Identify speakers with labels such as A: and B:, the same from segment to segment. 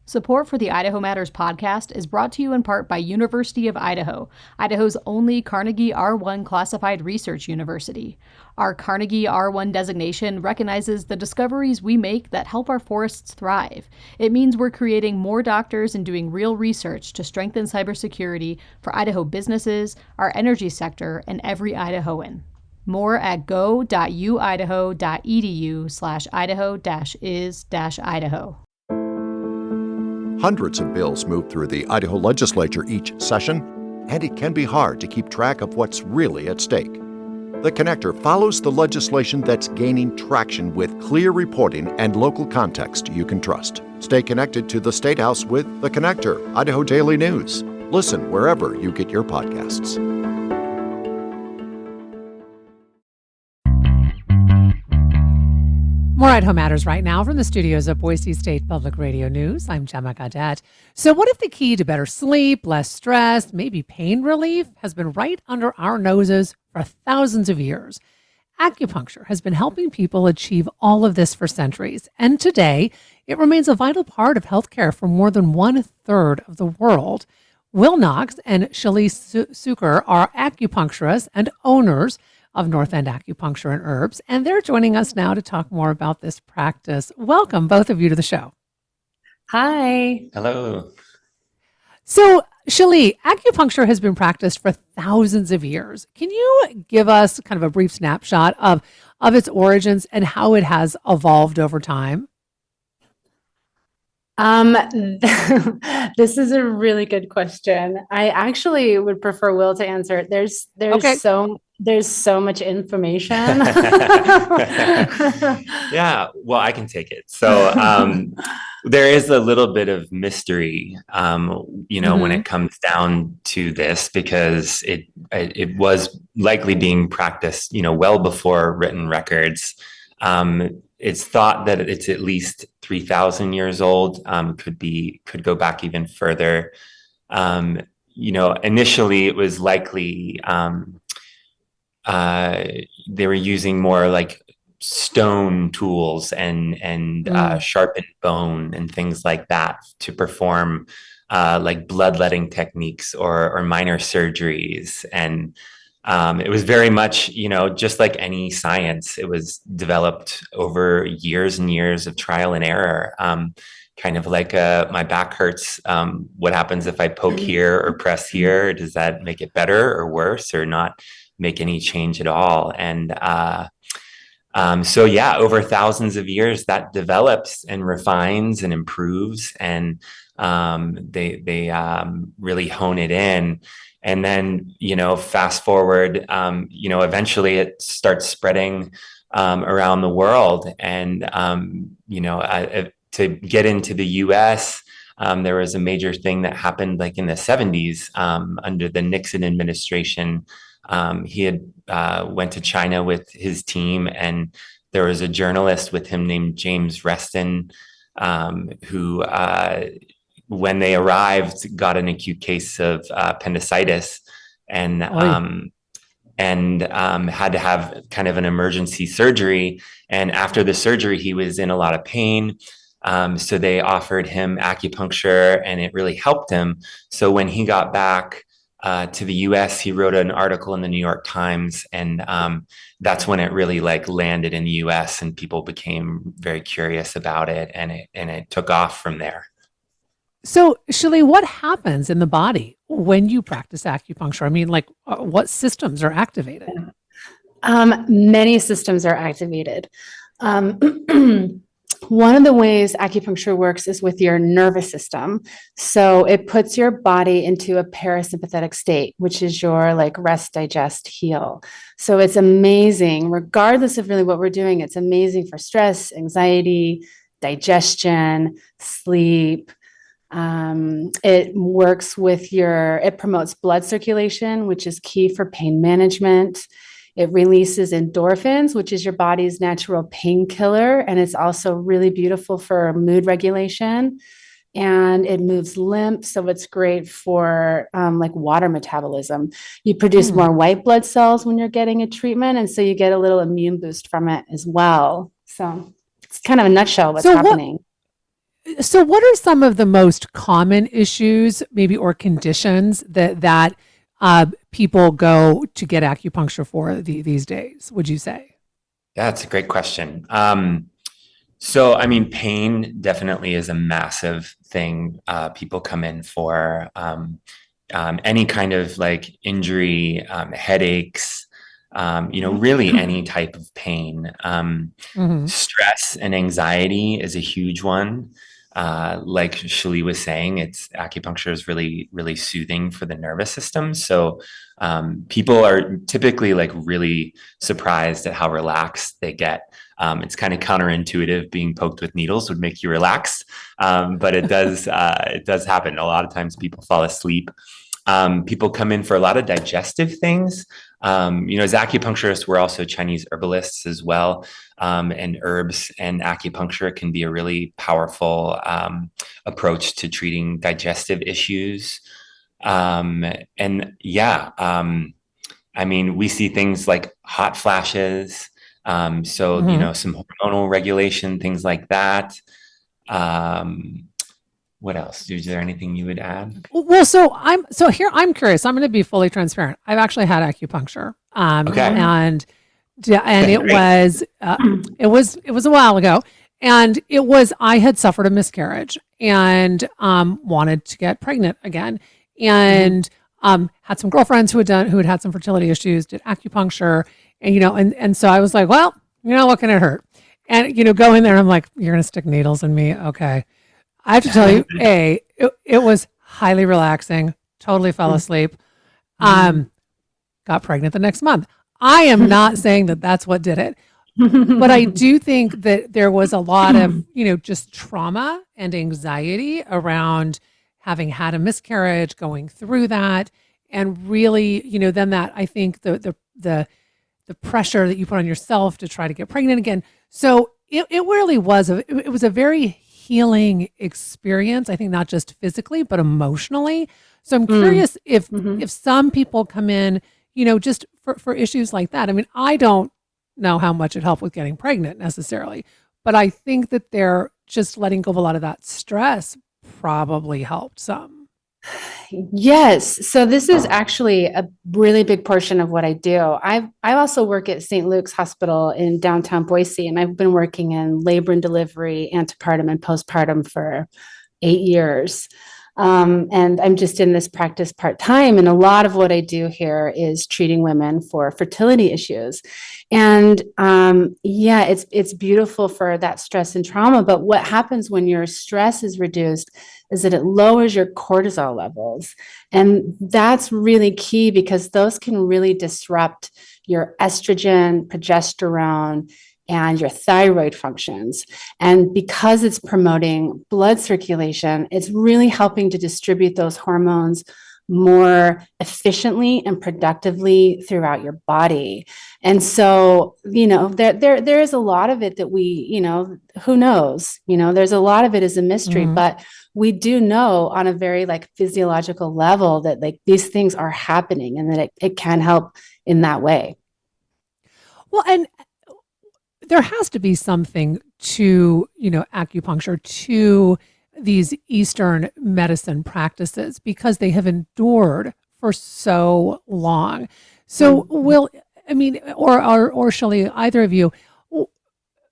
A: Support for the Idaho Matters podcast is brought to you in part by University of Idaho, Idaho's only Carnegie R1 classified research university. Our Carnegie R1 designation recognizes the discoveries we make that help our forests thrive. It means we're creating more doctors and doing real research to strengthen cybersecurity for Idaho businesses, our energy sector, and every Idahoan. More at go.uidaho.edu/Idaho-is-Idaho.
B: Hundreds of bills move through the Idaho legislature each session, and it can be hard to keep track of what's really at stake. The Connector follows the legislation that's gaining traction with clear reporting and local context you can trust. Stay connected to the State House with The Connector, Idaho Daily News. Listen wherever you get your podcasts.
C: More Idaho Matters right now from the studios of Boise State Public Radio News. I'm Gemma Gaudette. So what if the key to better sleep, less stress, maybe pain relief has been right under our noses for thousands of years? Acupuncture has been helping people achieve all of this for centuries. And today, it remains a vital part of healthcare for more than 1/3 of the world. Will Knox and Shelley Suker are acupuncturists and owners of North End Acupuncture and Herbs, and they're joining us now to talk more about this practice. Welcome, both of you, to the show.
D: Hi.
E: Hello.
C: So, Shelley, acupuncture has been practiced for thousands of years. Can you give us kind of a brief snapshot of its origins and how it has evolved over time?
D: This is a really good question. I actually would prefer Will to answer it. There's so much information.
E: Yeah, well, I can take it. So there is a little bit of mystery, when it comes down to this, because it was likely being practiced, well before written records. It's thought that it's at least 3,000 years old. Could go back even further. Initially it was likely they were using more like stone tools and sharpened bone and things like that to perform like bloodletting techniques or minor surgeries. And it was very much, just like any science, it was developed over years and years of trial and error. Kind of like my back hurts. What happens if I poke here or press here? Does that make it better or worse, or not make any change at all? And over thousands of years that develops and refines and improves, and they really hone it in. And then, fast forward, eventually it starts spreading around the world. And, to get into the US, there was a major thing that happened like in the 70s under the Nixon administration. He had went to China with his team, and there was a journalist with him named James Reston, who when they arrived, got an acute case of appendicitis and had to have kind of an emergency surgery. And after the surgery, he was in a lot of pain. So they offered him acupuncture, and it really helped him. So when he got back to the US, he wrote an article in the New York Times, and that's when it really like landed in the US, and people became very curious about it, and it took off from there.
C: So, Shelley, what happens in the body when you practice acupuncture? I mean, like, what systems are activated?
D: Many systems are activated. One of the ways acupuncture works is with your nervous system. So it puts your body into a parasympathetic state, which is your like rest, digest, heal. So it's amazing, regardless of really what we're doing. It's amazing for stress, anxiety, digestion, sleep. It works with it promotes blood circulation, which is key for pain management. It releases endorphins, which is your body's natural painkiller. And it's also really beautiful for mood regulation. And it moves lymph. So it's great for like water metabolism. You produce more white blood cells when you're getting a treatment. And so you get a little immune boost from it as well. So it's kind of a nutshell what's happening.
C: So what are some of the most common issues, maybe, or conditions that people go to get acupuncture for these days, would you say?
E: That's a great question. So, I mean, pain definitely is a massive thing. People come in for any kind of like injury, headaches, really any type of pain.
C: Hmm.
E: Stress and anxiety is a huge one. Like Shali was saying, it's acupuncture is really, really soothing for the nervous system. So people are typically like really surprised at how relaxed they get. It's kind of counterintuitive. Being poked with needles would make you relax, but it does. It does happen. A lot of times, people fall asleep. People come in for a lot of digestive things. As acupuncturists, we're also Chinese herbalists as well. And herbs and acupuncture can be a really powerful approach to treating digestive issues. And yeah, I mean, we see things like hot flashes.
C: Hmm.
E: Some hormonal regulation, things like that. Um, what else? Is there anything you would add?
C: Well, I'm curious. I'm going to be fully transparent. I've actually had acupuncture,
E: Okay.
C: and yeah, and
E: Okay, great.
C: it was a while ago, and I had suffered a miscarriage and wanted to get pregnant again, and had some girlfriends who had had some fertility issues, did acupuncture, and and so I was like, well, what can it hurt? And go in there, and I'm like, you're going to stick needles in me, okay? I have to tell you, it was highly relaxing. Totally fell asleep. Um, got pregnant the next month. I am not saying that that's what did it, but I do think that there was a lot of, just trauma and anxiety around having had a miscarriage, going through that, and really, then that I think the pressure that you put on yourself to try to get pregnant again. So it really was it was a very healing experience. I think not just physically but emotionally. So I'm curious if some people come in, just for issues like that. I mean, I don't know how much it helped with getting pregnant necessarily, but I think that they're just letting go of a lot of that stress probably helped some.
D: Yes. So this is actually a really big portion of what I do. I also work at St. Luke's Hospital in downtown Boise, and I've been working in labor and delivery, antepartum and postpartum for 8 years. And I'm just in this practice part-time. And a lot of what I do here is treating women for fertility issues. And yeah, it's beautiful for that stress and trauma. But what happens when your stress is reduced is that it lowers your cortisol levels. And that's really key because those can really disrupt your estrogen, progesterone, and your thyroid functions. And because it's promoting blood circulation, it's really helping to distribute those hormones more efficiently and productively throughout your body. And so, there is a lot of it that who knows, there's a lot of it is a mystery,
C: Mhm.
D: but we do know on a very like physiological level that like these things are happening and that it can help in that way.
C: Well, and there has to be something to, acupuncture, to these Eastern medicine practices because they have endured for so long. So, or Shelley, either of you,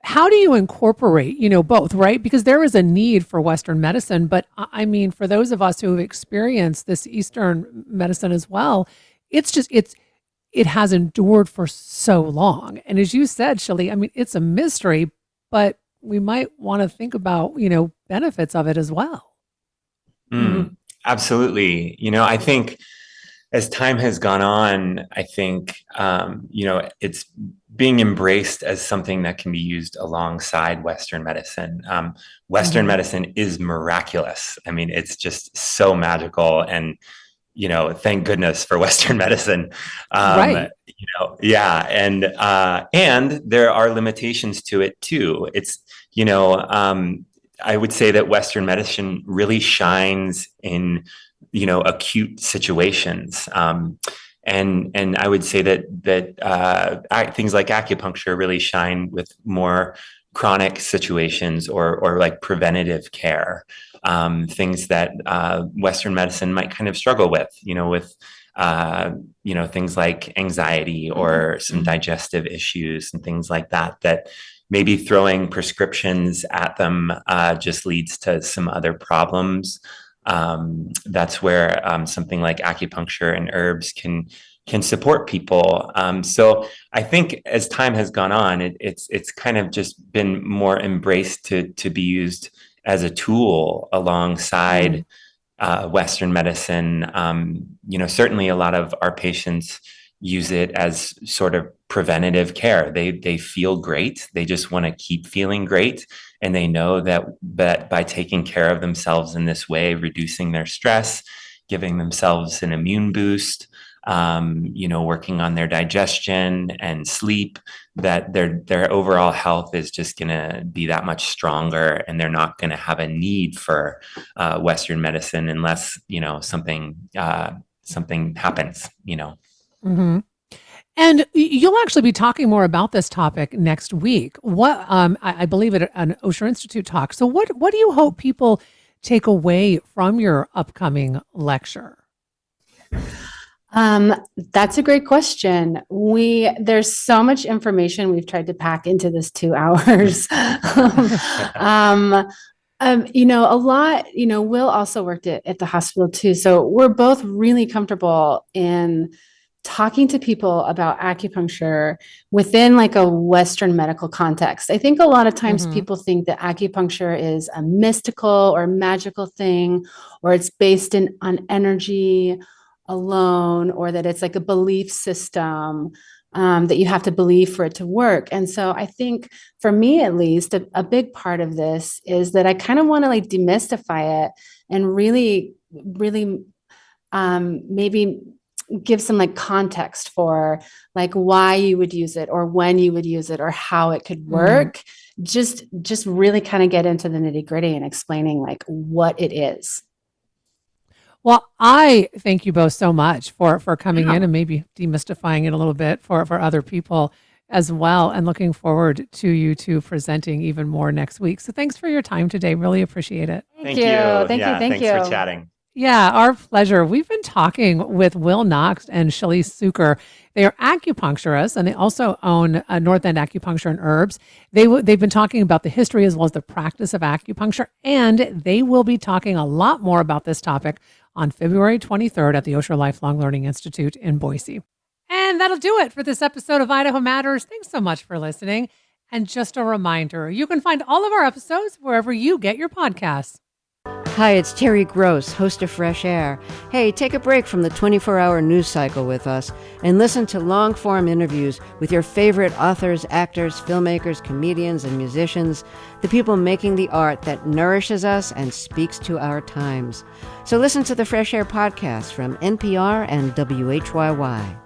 C: how do you incorporate, both, right? Because there is a need for Western medicine, but I mean, for those of us who have experienced this Eastern medicine as well, it has endured for so long. And as you said, Shelley, I mean, it's a mystery, but we might want to think about, benefits of it as well.
E: Absolutely. I think as time has gone on, I think, it's being embraced as something that can be used alongside Western medicine. Western
C: Mhm.
E: medicine is miraculous. I mean, it's just so magical. And, thank goodness for Western medicine.
C: Right.
E: Yeah. And there are limitations to it too. It's, I would say that Western medicine really shines in acute situations. And I would say that things like acupuncture really shine with more chronic situations or like preventative care, things that Western medicine might kind of struggle with, with things like anxiety or some digestive issues and things like that, that maybe throwing prescriptions at them just leads to some other problems. That's where something like acupuncture and herbs can support people. So I think as time has gone on, it's kind of just been more embraced to be used as a tool alongside Western medicine. Certainly a lot of our patients use it as sort of preventative care. They feel great. They just want to keep feeling great. And they know that by taking care of themselves in this way, reducing their stress, giving themselves an immune boost, working on their digestion and sleep, that their overall health is just going to be that much stronger, and they're not going to have a need for Western medicine unless something happens.
C: Mm-hmm. And you'll actually be talking more about this topic next week. What I believe at an Osher Institute talk. So what do you hope people take away from your upcoming lecture?
D: That's a great question. There's so much information we've tried to pack into this 2 hours. A lot, Will also worked at the hospital too. So we're both really comfortable in talking to people about acupuncture within like a Western medical context. I think a lot of times people think that acupuncture is a mystical or magical thing, or it's based on energy alone, or that it's like a belief system that you have to believe for it to work. And so I think for me, at least, a big part of this is that I kind of want to like demystify it and really, really maybe give some like context for like why you would use it or when you would use it or how it could work. Just really kind of get into the nitty gritty and explaining like what it is.
C: Well, I thank you both so much for coming in and maybe demystifying it a little bit for other people as well, and looking forward to you two presenting even more next week. So thanks for your time today. Really appreciate it.
D: Thank you.
E: Thanks for chatting.
C: Yeah, our pleasure. We've been talking with Will Knox and Shelley Suker. They are acupuncturists, and they also own North End Acupuncture and Herbs. They've been talking about the history as well as the practice of acupuncture, and they will be talking a lot more about this topic on February 23rd at the Osher Lifelong Learning Institute in Boise. And that'll do it for this episode of Idaho Matters. Thanks so much for listening. And just a reminder, you can find all of our episodes wherever you get your podcasts.
F: Hi, it's Terry Gross, host of Fresh Air. Hey, take a break from the 24-hour news cycle with us and listen to long-form interviews with your favorite authors, actors, filmmakers, comedians, and musicians, the people making the art that nourishes us and speaks to our times. So listen to the Fresh Air podcast from NPR and WHYY.